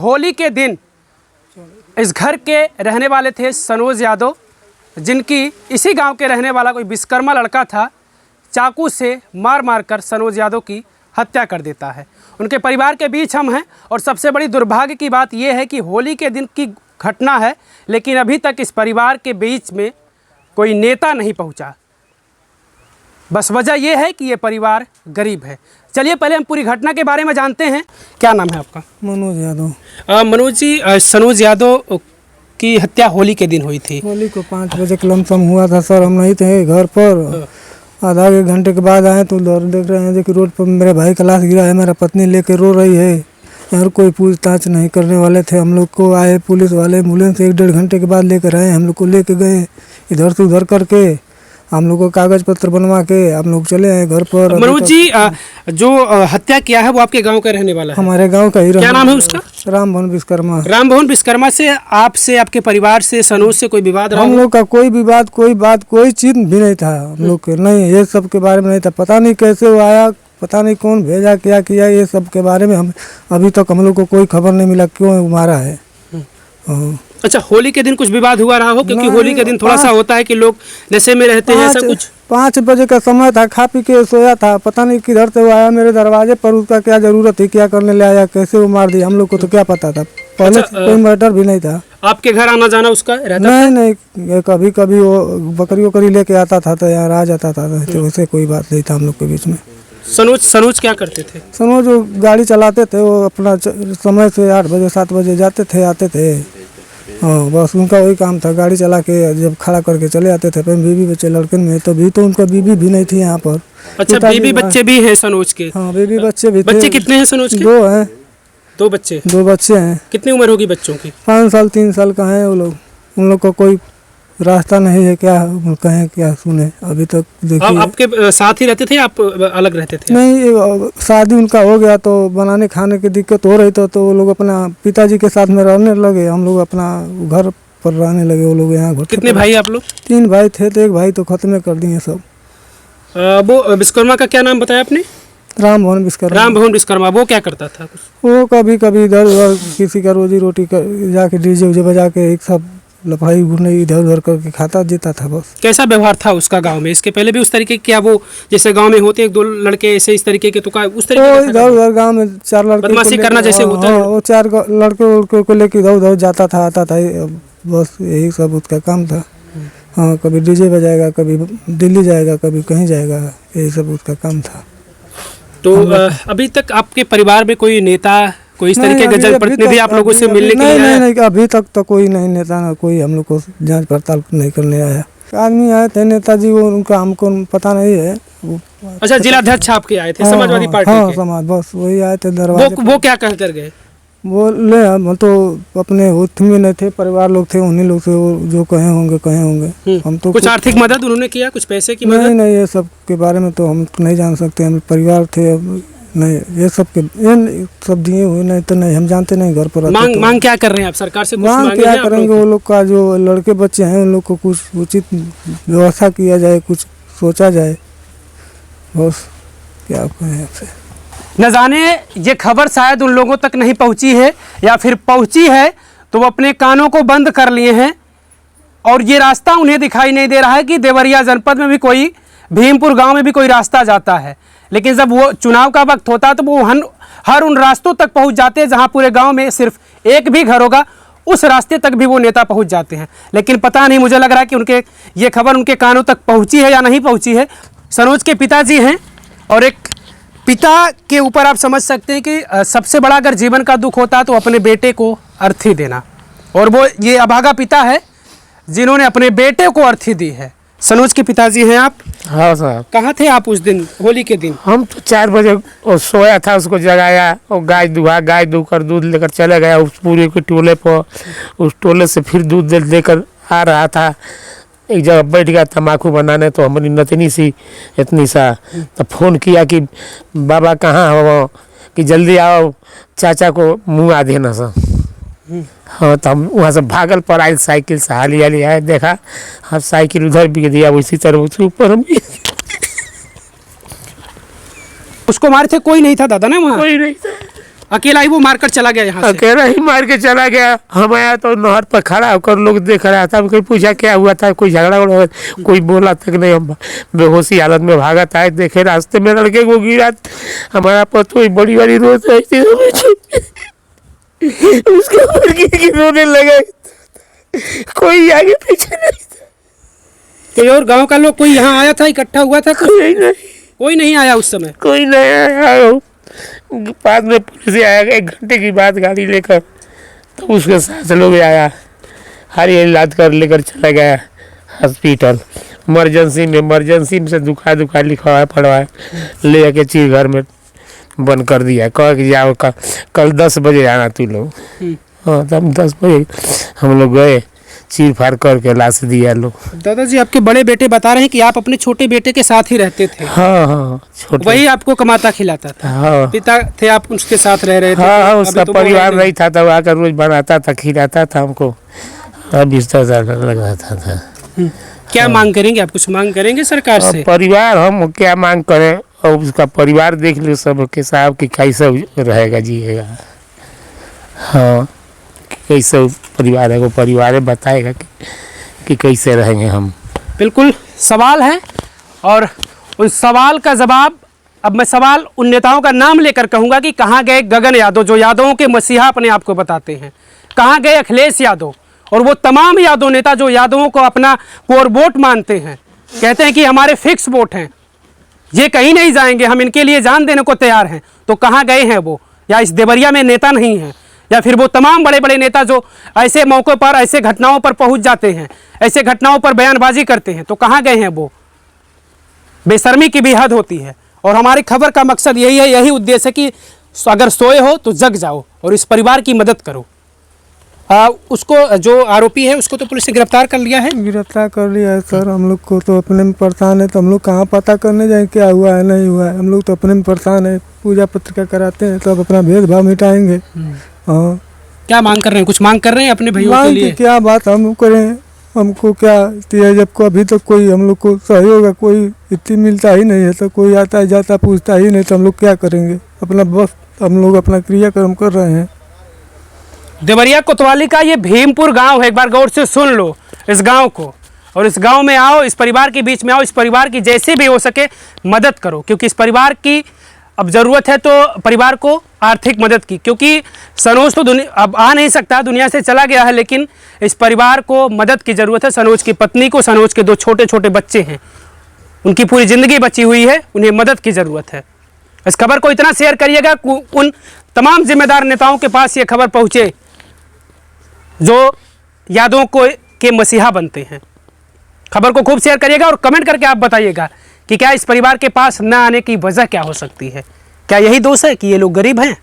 होली के दिन इस घर के रहने वाले थे सनोज यादव, जिनकी इसी गांव के रहने वाला कोई विश्वकर्मा लड़का था, चाकू से मार मार कर सनोज यादव की हत्या कर देता है। उनके परिवार के बीच हम हैं और सबसे बड़ी दुर्भाग्य की बात यह है कि होली के दिन की घटना है, लेकिन अभी तक इस परिवार के बीच में कोई नेता नहीं पहुंचा। बस वजह यह है कि ये परिवार गरीब है। चलिए पहले हम पूरी घटना के बारे में जानते हैं। क्या नाम है आपका? मनोज यादव। मनोज जी, सनोज यादव की हत्या होली के दिन हुई थी। होली को 5 बजे लमसम हुआ था सर। हम नहीं थे घर पर। आधा एक घंटे के बाद आए तो उधर देख रहे हैं कि रोड पर मेरे भाई का लाश गिरा है। मेरा पत्नी लेके रो रही है। यार कोई पूछताछ नहीं करने वाले थे। हम लोग को आए पुलिस वाले, एम्बुलेंस 1-1.5 घंटे के बाद लेकर आए। हम लोग को लेके गए इधर से उधर करके, हम लोग को कागज पत्र बनवा के हम लोग चले आए घर पर। मनोज जी, जो हत्या किया है वो आपके गांव का रहने वाला है? हमारे गांव का ही। क्या नाम है उसका? रामभवन विश्वकर्मा। रामभवन विश्वकर्मा से आपसे, आपके परिवार से, सनोज से कोई विवाद रहा? हम लोग का कोई विवाद, कोई बात, कोई चीज भी नहीं था हम लोग के। नहीं, ये सब के बारे में नहीं था। पता नहीं कैसे वो आया, पता नहीं कौन भेजा, क्या किया, ये सब के बारे में हम अभी तक हम लोग को कोई खबर नहीं मिला क्यों मारा है। अच्छा, होली के दिन कुछ विवाद हुआ रहा हो? क्योंकि होली के दिन थोड़ा सा होता है कि लोग नशे में रहते हैं, ऐसा कुछ। 5 बजे का समय था, खा पी के सोया था। पता नहीं किधर से वो आया मेरे दरवाजे पर। उसका क्या जरूरत थी, क्या करने ले आया, कैसे वो मार दिया, हम लोग को तो क्या पता था। पहले कोई मर्डर भी नहीं था। आपके घर आना जाना उसका रहता? नहीं, कभी कभी वो बकरी वकरी लेके आता था तो यार आ जाता था। तो वैसे कोई बात नहीं था हम लोग के बीच में। सनोज क्या करते थे? सनोज वो गाड़ी चलाते थे। वो अपना समय से 8 बजे 7 बजे जाते थे, आते थे। हाँ, बस उनका वही काम था, गाड़ी चला के जब खड़ा करके चले आते थे। बीवी बच्चे लड़के में तो भी, तो उनका बीवी भी नहीं थी यहाँ पर। अच्छा, बीवी बच्चे भी हैं सनोज के? हाँ, बीवी बच्चे भी थे। बच्चे कितने हैं सनोज के? 2 हैं। 2 बच्चे? 2 बच्चे हैं। कितनी उम्र होगी बच्चों की? 5 साल 3 साल का है वो लोग। उन लोग का कोई रास्ता नहीं है, क्या कहें क्या सुने अभी तक। देखिए, आपके साथ ही रहते थे या आप अलग रहते थे? नहीं, शादी उनका हो गया तो बनाने खाने की दिक्कत हो रही तो वो लोग अपना पिताजी के साथ में रहने लगे। हम लोग अपना घर पर रहने लगे। वो लोग यहाँ। कितने भाई आप लोग? 3 भाई थे तो 1 भाई तो खत्म कर दिए सब। वो विश्वकर्मा का क्या नाम बताया आपने? रामभवन विश्वकर्मा। रामभवन विश्वकर्मा। वो क्या करता था? वो कभी कभी इधर उधर किसी का रोजी रोटी जाके डीजे उजे बजा के एक सब लफाई गुंडई इधर उधर करके खाता जीता था बस। कैसा व्यवहार था उसका गांव में? इसके पहले भी उस तरीके क्या, वो जैसे गांव में होते 1-2 लड़के ऐसे इस तरीके के, तो का उस तरीके इधर उधर गांव में 4 लड़के बदमाशी करना जैसे होता है? वो 4 लड़के को लेके इधर उधर जाता था, आता था। बस यही सब उसका काम था। हाँ, कभी डीजे बजाएगा, कभी दिल्ली जाएगा, कभी कहीं जाएगा, यही सब उसका काम था। तो अभी तक आपके परिवार में कोई नेता, कोई इस तरीके का जनप्रतिनिधि आप लोगों से मिलने के लिए आया? नहीं, अभी तक तो कोई नहीं नेता, ना कोई हम लोग को जांच पड़ताल नहीं करने आया। आदमी आए थे नेताजी, वो उनका हमको पता नहीं है। अच्छा, जिलाध्यक्ष आपके आए थे समाजवादी पार्टी हाँ, के? समाज, बस वही आए थे दरवाजे। वो क्या कह कर गए? बोले हम तो अपने हुथ में नहीं थे, परिवार लोग थे, उन्हीं लोग से वो जो कहे होंगे। हम तो कुछ आर्थिक मदद उन्होंने किया, कुछ पैसे की मदद? नहीं, ये सब के बारे में तो हम नहीं जान सकते। हम परिवार थे, नहीं ये सब दिए हुए नहीं तो नहीं, हम जानते नहीं। घर पर मांग क्या कर रहे हैं आप सरकार से? मांग क्या करेंगे? वो लोग का जो लड़के बच्चे हैं उन लोग को कुछ उचित व्यवस्था किया जाए, कुछ सोचा जाए, बस क्या कहें आपसे। न जाने ये खबर शायद उन लोगों तक नहीं पहुंची है, या फिर पहुंची है तो वो अपने कानों को बंद कर लिए हैं और ये रास्ता उन्हें दिखाई नहीं दे रहा है कि देवरिया जनपद में भी कोई, भीमपुर गांव में भी कोई रास्ता जाता है। लेकिन जब वो चुनाव का वक्त होता है तो वो हर उन रास्तों तक पहुंच जाते हैं जहां पूरे गांव में सिर्फ एक भी घर होगा, उस रास्ते तक भी वो नेता पहुंच जाते हैं। लेकिन पता नहीं, मुझे लग रहा है कि ये खबर उनके कानों तक पहुंची है या नहीं पहुंची है। सनोज के पिताजी हैं और एक पिता के ऊपर आप समझ सकते हैं कि सबसे बड़ा अगर जीवन का दुख होता है तो अपने बेटे को अर्थी देना, और वो ये अभागा पिता है जिन्होंने अपने बेटे को अर्थी दी है। सनोज के पिताजी हैं आप? हाँ साहब। कहाँ थे आप उस दिन, होली के दिन? हम तो 4 बजे सोया था, उसको जगाया और गाय दूकर दूध लेकर चले गया उस पूरे के टोले पर। उस टोले से फिर दूध लेकर आ रहा था, एक जगह बैठ गया तम्बाकू बनाने। तो हमारी नतनी सी इतनी सा तो फ़ोन किया कि बाबा कहाँ हो, कि जल्दी आओ, चाचा को मुँह आ देना सा। हाँ, तो हम वहाँ से भागल पर आए, साइकिल से हाली आए, देखा हाँ साइकिल उधर भी दिया, उसी तरह उसके ऊपर हम उसको मारे थे? कोई नहीं था दादा ना वहाँ? कोई नहीं था। अकेला ही वो मारकर चला गया यहाँ से? अकेला ही मार के चला गया। हम आया तो नहर पर खड़ा होकर लोग देख रहा था। कोई पूछा क्या हुआ था, कोई झगड़ा हुआ, कोई बोला तक नहीं। हम बेहोशी हालत में भागत आए, देखे रास्ते में लड़के को गिरा। हमारा पतो बड़ी बड़ी रोज रही थी, उसके ऊपर गिर के रोने लगे। कोई आगे पीछे नहीं था। कोई और गांव का लोग कोई यहाँ आया था, इकट्ठा हुआ था? कोई नहीं आया उस समय? कोई नहीं आया। बाद में पुलिस आया, 1 घंटे की बाद गाड़ी लेकर, तो उसके साथ लोग आया, हर इलाज कर लेकर चला गया हॉस्पिटल। इमरजेंसी में से दुखा लिखा है, पड़ा है, ले आके चीर घर में बंद कर दिया। कह कि जाओ कल 10 बजे आना तू लोग। हाँ, तब 10 बजे हम लोग गए, चीर फाड़ करके लाश दिया लोग। दादाजी, आपके बड़े बेटे बता रहे हैं कि आप अपने छोटे बेटे के साथ ही रहते थे? हाँ, छोटे। वही आपको कमाता खिलाता था? हाँ, पिता थे, आप उसके साथ रह रहे थे? हाँ, उसका तो परिवार नहीं था, तब आकर रोज बनाता था, खिलाता था हमको, बिस्तर लगाता था। क्या मांग करेंगे आप? कुछ मांग करेंगे सरकार से? परिवार हम क्या मांग करें, और उसका परिवार देख लो सबके साहब कि कैसे रहेगा, जिएगा। हाँ, कैसे परिवार है, वो परिवार बताएगा कि कैसे रहेंगे हम। बिल्कुल सवाल है, और उस सवाल का जवाब अब मैं सवाल उन नेताओं का नाम लेकर कहूँगा कि कहाँ गए गगन यादव, जो यादवों के मसीहा अपने आप को बताते हैं? कहाँ गए अखिलेश यादव और वो तमाम यादव नेता जो यादवों को अपना कोर वोट मानते हैं, कहते हैं कि हमारे फिक्स वोट हैं, ये कहीं नहीं जाएंगे, हम इनके लिए जान देने को तैयार हैं? तो कहाँ गए हैं वो? या इस देवरिया में नेता नहीं है? या फिर वो तमाम बड़े बड़े नेता जो ऐसे मौक़ों पर, ऐसे घटनाओं पर पहुंच जाते हैं, ऐसे घटनाओं पर बयानबाजी करते हैं, तो कहाँ गए हैं वो? बेशर्मी की भी हद होती है। और हमारी खबर का मकसद यही है, यही उद्देश्य है कि अगर सोए हो तो जग जाओ और इस परिवार की मदद करो। उसको, जो आरोपी है, उसको तो पुलिस ने गिरफ्तार कर लिया है? गिरफ्तार कर लिया है सर। हम लोग को तो अपने में परेशान है, तो हम लोग कहाँ पता करने जाए क्या हुआ है नहीं हुआ है? हम लोग तो अपने में परेशान है, पूजा पत्रिका कराते हैं, तो अब अपना भेदभाव मिटाएंगे। हाँ, क्या मांग कर रहे हैं? कुछ मांग कर रहे हैं अपने भैया के लिए? क्या बात हम करें, हमको क्या है, जब को अभी तक कोई हम लोग को सहयोग कोई इतनी मिलता ही नहीं है, तो कोई आता है जाता पूछता ही नहीं, तो हम लोग क्या करेंगे? अपना बस हम लोग अपना क्रियाक्रम कर रहे हैं। देवरिया कोतवाली का ये भीमपुर गांव है, एक बार गौर से सुन लो इस गांव को, और इस गांव में आओ, इस परिवार के बीच में आओ, इस परिवार की जैसे भी हो सके मदद करो, क्योंकि इस परिवार की अब ज़रूरत है तो परिवार को आर्थिक मदद की, क्योंकि सनोज तो अब आ नहीं सकता, दुनिया से चला गया है, लेकिन इस परिवार को मदद की ज़रूरत है। सनोज की पत्नी को, सनोज के 2 छोटे छोटे बच्चे हैं, उनकी पूरी ज़िंदगी बची हुई है, उन्हें मदद की ज़रूरत है। इस खबर को इतना शेयर करिएगा उन तमाम जिम्मेदार नेताओं के पास ये खबर पहुँचे जो यादों को के मसीहा बनते हैं। खबर को खूब शेयर करिएगा और कमेंट करके आप बताइएगा कि क्या इस परिवार के पास न आने की वजह क्या हो सकती है? क्या यही दोष है कि ये लोग गरीब हैं?